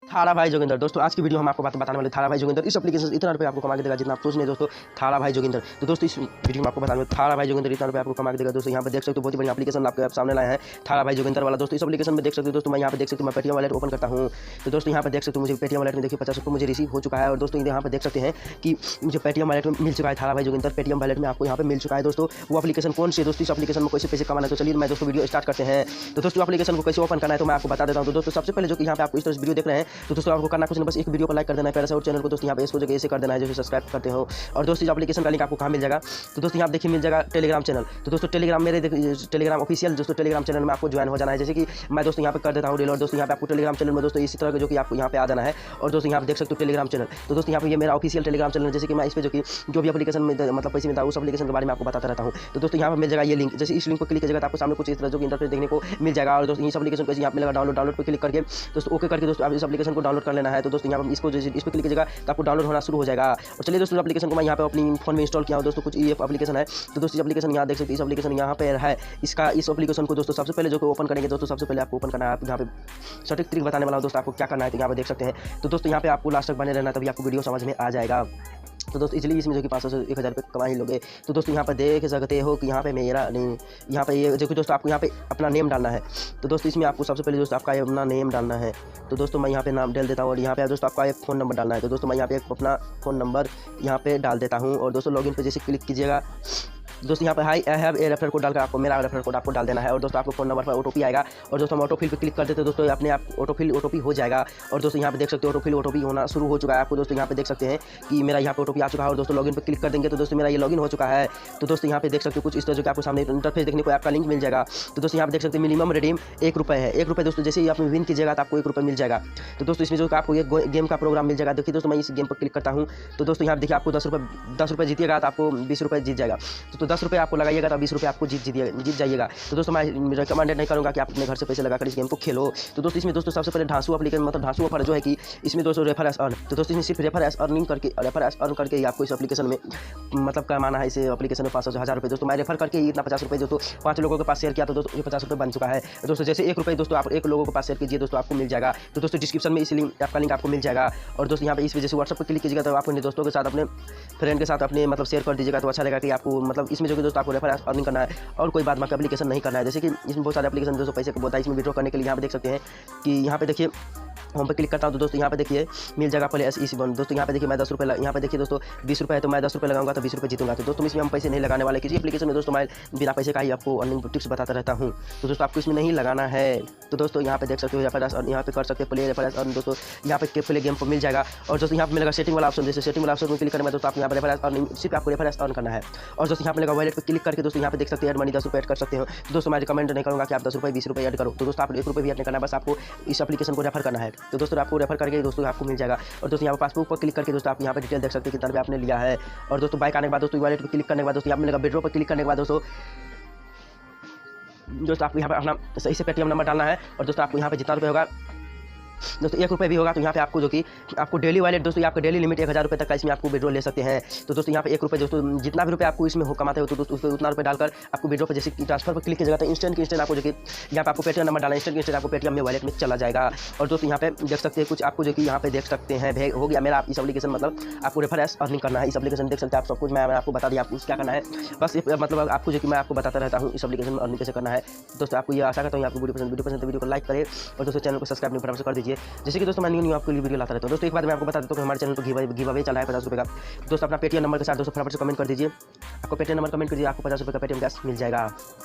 थारा भाई जोगिंदर। दोस्तों आज की वीडियो हम आपको बताने वाले थारा भाई जोगिंदर इस एप्लीकेशन से इतना रुपये आपको कमा के देगा जितना आप सोच नहीं दोस्तों। थारा भाई जोगिंदर। तो दोस्तों इस वीडियो में आपको बताने वाले थारा भाई जोगिंदर इतना रुपये आपको कमा के देगा दोस्तों। यहाँ पे देख सकते हो बहुत ही बड़ी एप्लीकेशन आपके आप सामने लाए हैं थारा भाई जोगिंदर वाला। दोस्तों इस एप्लीकेशन में देख सकते हो दोस्तों, मैं यहाँ पे देख सकते हो मैं पेटीएम वॉलेट ओपन करता हूँ। तो दोस्तों यहाँ पे देख सकते हो मुझे पेटीएम वॉलेट में देखिए 50 रुपये मुझे रिसीव हो चुका है। और दोस्तों यहाँ पे देख सकते हैं कि मुझे पेटीएम वॉलेट में मिल चुका है थारा भाई जोगिंदर। पेटीएम वॉलेट में आपको यहाँ पे मिल चुका है दोस्तों। वो एप्लीकेशन कौन सी है दोस्तों, इस एप्लीकेशन में कैसे पैसे कमाना है, तो चलिए मैं दोस्तों वीडियो स्टार्ट करते हैं। तो दोस्तों एप्लीकेशन को कैसे ओपन करना है तो मैं आपको बता देता हूँ। तो दोस्तों सबसे पहले जो कि यहाँ पे आपको इस तरह से वीडियो देख रहे हैं तो दोस्तों आपको करना कुछ नहीं, बस एक वीडियो को लाइक कर देना है प्यारा सा, और चैनल को दोस्तों यहाँ पे इसको जगह ऐसे कर देना है जैसे सब्सक्राइब करते हो। और दोस्तों इस एप्लीकेशन का लिंक आपको कहाँ मिल जाएगा तो दोस्तों यहाँ देखिए मिल जाएगा टेलीग्राम चैनल। तो दोस्तों टेलीग्राम मेरे टेलीग्राम ऑफिशियल दोस्तों टेलीग्राम चैनल में आपको ज्वाइन हो जाना है। जैसे कि मैं दोस्तों यहाँ पे कर देता हूँ डील। और दोस्तों यहाँ पे आपको टेलीग्राम चैनल में दोस्तों इसी तरह का जो कि आपको यहाँ पे आ जाना है। और दोस्तों यहाँ पे देख सकते हो टेलीग्राम चैनल। तो दोस्तों यहाँ पे ये मेरा ऑफिशियल टेलीग्राम चैनल है। जैसे कि मैं इस पे जो भी एप्लीकेशन में मतलब पैसे मिलता है उस एप्लीकेशन के बारे में आपको बताता रहता हूँ। तो दोस्तों यहाँ पे मिल जाएगा ये लिंक। जैसे इस लिंक को क्लिक कीजिएगा तो आपको सामने कुछ इस तरह जो इंटरफेस देखने को मिल जाएगा। और दोस्तों इस एप्लीकेशन को यहाँ पे मिलेगा डाउनलोड पे क्लिक करके दोस्तों ओके करके दोस्तों आप इस एप्लीकेशन को डाउनलोड कर लेना है। तो दोस्तों यहाँ पे इसको इस पर क्लिक कीजिएगा तो आपको डाउनलोड होना शुरू हो जाएगा। और चलिए दोस्तों एप्लीकेशन को मैं यहाँ पे अपनी फोन में इंस्टॉल किया हूँ दोस्तों। कुछ ये एप्लीकेशन है तो दोस्तों एप्लीकेशन यहाँ देख सकते हैं, इस एप्लीकेशन यहाँ पे है। इस एप्लीकेशन को दोस्तों सबसे पहले जो ओपन करेंगे दोस्तों, सबसे पहले आपको ओपन करना है। आप यहाँ पे सटीक तरीक बताने वाला हूँ दोस्तों आपको क्या करना है। तो यहाँ पे देख सकते हैं तो दोस्तों यहाँ पे आपको लास्ट तक बने रहना तभी आपको वीडियो समझ में आ जाएगा। तो दोस्तों इसलिए इसमें जो कि 500 से 1000 रुपये कमा ही लोगे। तो दोस्तों यहाँ पर देख सकते हो कि यहाँ पे मेरा नहीं, यहाँ पे ये जो कि दोस्तों आपको यहाँ पे अपना नेम डालना है। तो दोस्तों इसमें आपको सबसे पहले दोस्तों आपका अपना नेम डालना है। तो दोस्तों मैं यहाँ पे नाम डाल देता हूँ। और यहाँ पे दोस्तों आपका एक फ़ोन नंबर डालना है। तो दोस्तों मैं यहाँ पे अपना फ़ोन नंबर यहाँ पे डाल देता हूँ। और दोस्तों लॉगिन पे जैसे क्लिक कीजिएगा दोस्तों यहाँ पे high I have a refer code डालकर आपको मेरा रेफर कोड आपको डाल देना है। और दोस्तों आपको फोन नंबर पर ओटीपी आएगा। और दोस्तों हम ऑटोफिल पे क्लिक कर देते हैं दोस्तों अपने आप ओटीपी हो जाएगा। और दोस्तों यहाँ पे देख सकते हो ओटीपी होना शुरू हो चुका है। आपको दोस्तों यहाँ पे देख सकते हैं कि मेरा यहाँ पे ओटीपी आ चुका है। और दोस्तों लॉगिन पे क्लिक कर देंगे तो दोस्तों मेरा ये लॉगिन हो चुका है। तो दोस्तों यहाँ पे देख सकते हो कुछ इस तरह जो कि आपको सामने इंटरफेस देखने को आपका लिंक मिल जाएगा। तो दोस्तों यहाँ पे देख सकते हैं मिनिमम रिडीम 1 रुपये है। 1 रुपये दोस्तों जैसे ही आप विन कीजिएगा तो आपको 1 रुपये मिल जाएगा। तो दोस्तों इसमें जो आपको एक गेम का प्रोग्राम मिल जाएगा। देखिए दोस्तों मैं इस गेम पर क्लिक करता हूँ। तो दोस्तों यहाँ देखिए आपको 10 रुपये जीतिएगा तो आपको 20 रुपये जीत जाएगा। तो 10 रुपये आपको लगाइएगा तो 20 रुपये आपको जीत जाइएगा। तो दोस्तों मैं रिकमेंडेड नहीं करूँगा कि आप अपने घर से पैसे लगाकर इस गेम को खेलो। तो दोस्तों इसमें दोस्तों सबसे पहले ढांसू एप्लीकेशन मतलब ढांसू ऑफर जो है कि इसमें दोस्तों रेफर एस अर्न। तो दोस्तों इसमें सिर्फ रेफर एस अर्न करके ही आपको इस एप्लीकेशन में मतलब कमाना है। इस एप्लीकेशन में 500 से 1000 रुपये दोस्तों मैं रेफर करके ही इतना 50 रुपये दोस्तों 5 लोगों के पास शेयर किया तो दोस्तों 50 रुपये बन चुका है। दोस्तों जैसे 1 रुपये दोस्तों आप 1 लोगों के पास शेयर कीजिए दोस्तों आपको मिल जाएगा। तो दोस्तों डिस्क्रिप्शन में इस लिंक आपका लिंक आपको मिल जाएगा। और दोस्तों यहाँ पे इस वजह से व्हाट्सएप पर क्लिक कीजिएगा तो आप अपने दोस्तों के साथ अपने फ्रेंड के साथ अपने मतलब शेयर कर दीजिएगा तो अच्छा लगेगा कि आपको मतलब इसमें जो कि दोस्तों आपको रेफर अर्निंग करना है और कोई बात बाकी एप्लीकेशन नहीं करना है। जैसे कि इसमें बहुत सारे एप्लीकेशन दोस्तों पैसे को बोलता है इसमें विड्रॉ करने के लिए। यहाँ पे देख सकते हैं कि यहाँ पे देखिए होम पे क्लिक करता हूँ तो दोस्तों यहाँ पे देखिए मिल जाएगा पहले इसी बन। दोस्तों यहाँ पे देखिए मैं 10 रुपये यहाँ पे देखिए दोस्तों 20 रुपये है तो मैं 10 रुपये लगाऊंगा तो 20 रुपये जीतूंगा। तो दोस्तों इसमें हम पैसे नहीं लगाने वाले किसी एप्लीकेशन में दोस्तों मैं बिना पैसे का ही आपको अर्निंग टिप्स बताता रहता हूँ। तो दोस्तों आपको इसमें नहीं लगाना है। तो दोस्तों यहाँ पे देख सकते हो यहाँ पे कर सकते हैं प्ले रेफरेंस अर्न। दोस्तों यहाँ पे प्ले गेम को मिल जाएगा। और दोस्तों यहाँ पे मिलेगा सेटिंग वाला ऑप्शन। जैसे सेटिंग वाला ऑप्शन में क्लिक करने में दोस्तों आप यहाँ पे रेफरेंस अर्निंग सिर्फ आपको रेफरेंस अर्न करना है। और दोस्तों यहाँ पे मिलेगा वॉलेट पे क्लिक करके दोस्तों यहाँ पे देख सकते हैं ऐड मनी 10 रुपये ऐड कर सकते हो। तो दोस्तों मैं रिकमेंड नहीं करूँगा कि आप 10 रुपये 20 रुपये ऐड करो। तो दोस्तों आप 1 रुपये भी ऐड नहीं करना है, बस आपको इस एप्लीकेशन को रेफर करना है। तो दोस्तों आपको रेफर करके दोस्तों आपको मिल जाएगा। और दोस्तों यहाँ पे पासबुक पर क्लिक करके दोस्तों आप यहाँ पे डिटेल देख सकते हैं कितना रुपये आपने लिया है। और दोस्तों बाइक आने के बाद दोस्तों वॉलेट पे क्लिक करने के बाद दोस्तों यहाँ मिलेगा विड्रॉ पर क्लिक करने के बाद दोस्तों आपको यहाँ पे अपना सही से पेटीएम नंबर डालना है। और दोस्तों आपको यहाँ पे जितना रुपये होगा दोस्तों 1 रुपये भी होगा तो यहाँ पे आपको जो कि आपको डेली वॉलेट दोस्तों आपका डेली लिमिट 1000 रुपये तक का इसमें आपको विड्रॉ ले सकते हैं। तो दोस्तों यहाँ पे 1 रुपये दोस्तों जितना भी रुपये आपको इसमें हो कमाते हो तो दोस्तों उसमें उतना रुपये डालकर आपको विड्रॉ पे जैसे ट्रांसफर पर क्लिक किया जाता है इंस्टेंट आपको जो कि यहाँ पे आपको पेटीएम नंबर डालना इंस्टेंट आपको पेटीएम में वॉलेट में चला जाएगा। और दोस्तों यहाँ पे देख सकते हैं कुछ आपको जो कि यहाँ पे देख सकते हैं हो गया मेरा इस एप्लीकेशन मतलब आपको रेफरेंस अर्निंग करना है। इस एप्लीकेशन देख सकते हैं आप सब कुछ मैं आपको बता दिया आपको क्या करना है। बस मतलब आपको जो कि मैं आपको बताता रहता हूँ इस एप्लीकेशन में अर्निंग कैसे करना है। दोस्तों आपको ये आशा करता हूँ आपको वीडियो पसंद तो वीडियो को लाइक करें और दोस्तों चैनल को सब्सक्राइब नहीं फटाफट कर दीजिए। जैसे कि दोस्तों मैं न्यू आपके लिए वीडियो लाता रहता हूँ। दोस्तों एक बात मैं आपको बता देता हूँ कि हमारे चैनल पर गिव अवे चला है 50 रुपये का। दोस्तों अपना पेटीएम नंबर के साथ दोस्तों फटाफट से कमेंट कर दीजिए। आपको पेटीएम नंबर कमेंट कीजिए आपको 50 रुपये का पेटीएम कैश मिल जाएगा।